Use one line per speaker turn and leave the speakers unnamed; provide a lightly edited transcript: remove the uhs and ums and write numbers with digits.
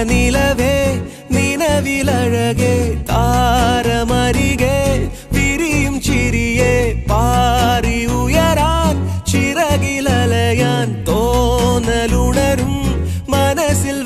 നിലവേ നിലവിലഴകേ താരമരികെ വിരിയും ചിരിയെ പാറി ഉയരാൻ ചിറകിലലയാൻ തോന്നലുണരും മനസ്സിൽ